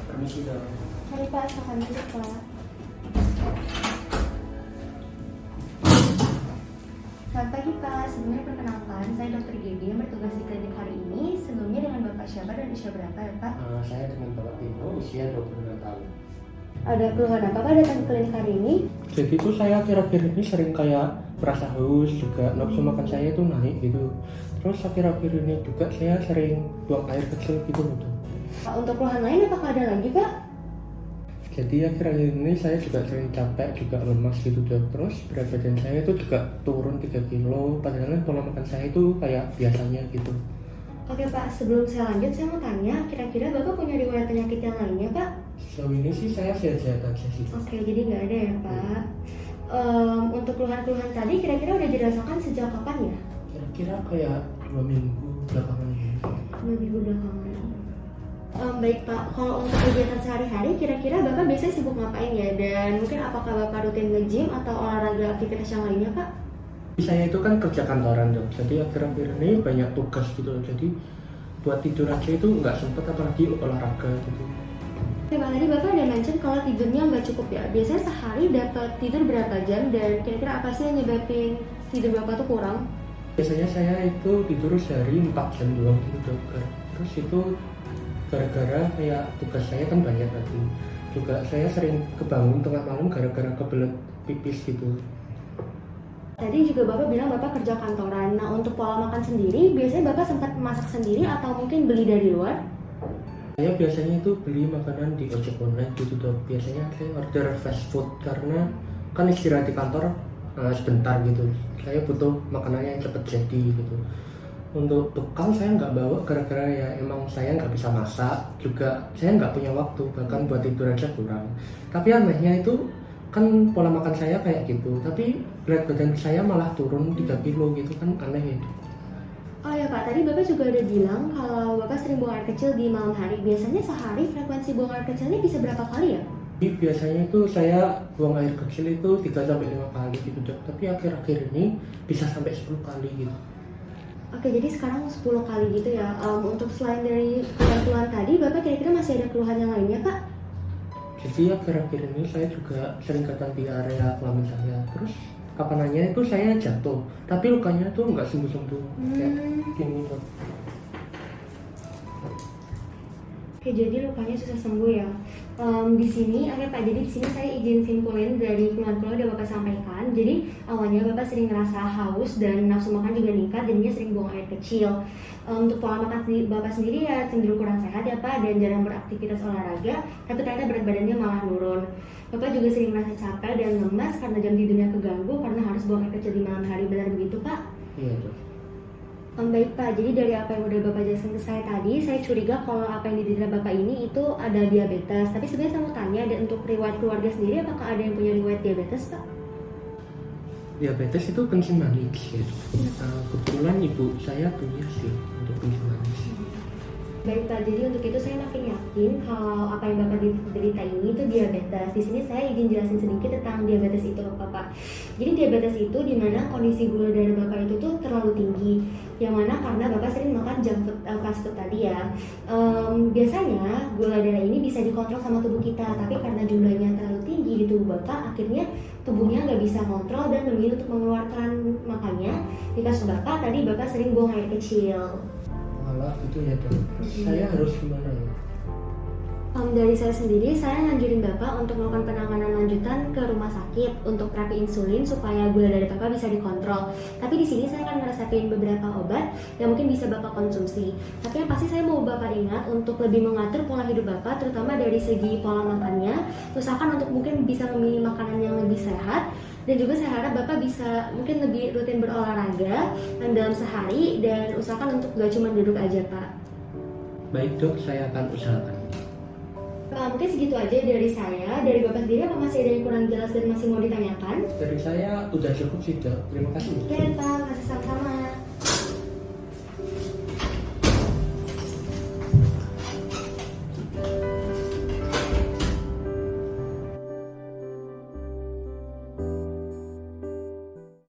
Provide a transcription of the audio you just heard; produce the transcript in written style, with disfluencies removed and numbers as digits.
Permisi dong. Mari Pak, silakan duduk Pak. Selamat pagi Pak, sebelumnya perkenalkan, saya Dr. Gedi yang bertugas di klinik hari ini. Sebelumnya dengan Bapak siapa dan usia berapa ya Pak? Saya dengan Bapak Tino, usia 22 tahun. Ada keluhan apa Pak datang ke klinik hari ini? Jadi itu saya akhir-akhir ini sering kayak merasa haus, juga nafsu makan saya itu naik gitu. Terus akhir-akhir ini juga saya sering buang air kecil gitu loh. Pak, untuk keluhan lain apakah ada lagi Pak? Jadi akhir-akhir ini saya juga sering capek, juga lemas gitu dok. Terus berat badan saya itu juga turun 3 kilo, padahal pola makan saya itu kayak biasanya gitu. Oke Pak, sebelum saya lanjut saya mau tanya, kira-kira Bapak punya riwayat penyakit yang lainnya Pak? Sejauh ini sih saya sehat-sehat aja sih. Oke, jadi nggak ada ya Pak. Untuk keluhan-keluhan tadi kira-kira udah dirasakan sejak kapan ya? Kira-kira kayak 2 minggu belakangan ini. 2 minggu belakangan. Baik Pak, kalau untuk kegiatan sehari-hari kira-kira Bapak biasanya sibuk ngapain ya? Dan mungkin apakah Bapak rutin nge-gym atau olahraga aktivitas yang lainnya Pak? Saya itu kan kerja kantoran dok, jadi akhir-akhir ini banyak tugas gitu. Jadi buat tidur aja itu nggak sempet, apalagi olahraga gitu. Oke Pak, tadi Bapak ada mention kalau tidurnya nggak cukup ya. Biasanya sehari dapat tidur berapa jam dan kira-kira apa sih yang nyebabin tidur Bapak tuh kurang? Biasanya saya itu tidur sehari 4 jam doang gitu dok. Terus itu gara-gara kayak tugas saya kan banyak tadi. Juga saya sering kebangun tengah malam gara-gara kebelet pipis gitu. Tadi juga Bapak bilang Bapak kerja kantoran. Nah, untuk pola makan sendiri, biasanya Bapak sempat masak sendiri atau mungkin beli dari luar? Saya biasanya itu beli makanan di ojek online gitu dok. Biasanya saya order fast food karena kan istirahat di kantor sebentar gitu. Saya butuh makanannya yang cepet jadi gitu. Untuk bekal saya nggak bawa gara-gara ya emang saya nggak bisa masak, juga saya nggak punya waktu, bahkan buat tidur aja kurang. Tapi anehnya itu kan pola makan saya kayak gitu, tapi berat badan saya malah turun 3 kilo gitu kan aneh itu. Oh ya Pak, tadi Bapak juga ada bilang kalau Bapak sering buang air kecil di malam hari. Biasanya sehari frekuensi buang air kecilnya bisa berapa kali ya? Jadi biasanya itu saya buang air kecil itu 3-5 kali gitu dok, tapi akhir-akhir ini bisa sampai 10 kali gitu. Oke, jadi sekarang 10 kali gitu ya. Untuk selain dari keluhan tadi, Bapak kira-kira masih ada keluhan yang lainnya Pak? Jadi akhir-akhir ini saya juga sering gatal di area kelamin saya. Terus kapanannya itu saya jatuh, tapi lukanya tuh nggak sembuh-sembuh kayak gini dok. Oke, jadi lukanya susah sembuh ya. Di sini, oke Pak, jadi di sini saya izin simpulin dari keluhan-keluhan yang Bapak sampaikan. Jadi awalnya Bapak sering ngerasa haus dan nafsu makan juga meningkat, jadinya sering buang air kecil. Untuk pola makan Bapak sendiri ya cenderung kurang sehat ya Pak, dan jarang beraktivitas olahraga, tapi ternyata berat badannya malah nurun. Bapak juga sering merasa capek dan lemas karena jam tidurnya keganggu karena harus buang air kecil di malam hari, benar begitu Pak? Iya dok. Baik Pak, jadi dari apa yang udah Bapak jelaskan ke saya tadi, saya curiga kalau apa yang diderita Bapak ini itu ada diabetes. Tapi sebenarnya saya mau tanya, dan untuk riwayat keluarga sendiri, apakah ada yang punya riwayat diabetes Pak? Diabetes itu kencing manis gitu. Kebetulan ibu saya punya sih untuk kencing manis. Baik Pak, jadi untuk itu saya makin yakin kalau apa yang Bapak derita ini itu diabetes. Di sini saya izin jelasin sedikit tentang diabetes itu Bapak. Jadi diabetes itu dimana kondisi gula darah Bapak itu tuh terlalu tinggi. Yang mana karena Bapak sering makan junk food, fast food tadi ya. Biasanya gula darah ini bisa dikontrol sama tubuh kita, tapi karena jumlahnya terlalu tinggi di tubuh Bapak, akhirnya tubuhnya nggak bisa kontrol dan memilih untuk mengeluarkan. Makanya di kasus Bapak tadi Bapak sering buang air kecil. Malah gitu ya dok. Saya harus gimana ya? Dari saya sendiri, saya nganjurin Bapak untuk melakukan penanganan lanjutan ke rumah sakit untuk terapi insulin supaya gula darah Bapak bisa dikontrol. Tapi di sini saya akan ngeresepin beberapa obat yang mungkin bisa Bapak konsumsi. Tapi yang pasti saya mau Bapak ingat untuk lebih mengatur pola hidup Bapak, terutama dari segi pola makannya. Usahakan untuk mungkin bisa memilih makanan yang lebih sehat. Dan juga saya harap Bapak bisa mungkin lebih rutin berolahraga dalam sehari, dan usahakan untuk gak cuma duduk aja Pak. Baik dok, saya akan usahakan. Mungkin segitu aja dari saya. Dari Bapak sendiri apa masih ada yang kurang jelas dan masih mau ditanyakan? Dari saya udah cukup sih dok. Terima kasih. Oke Pak.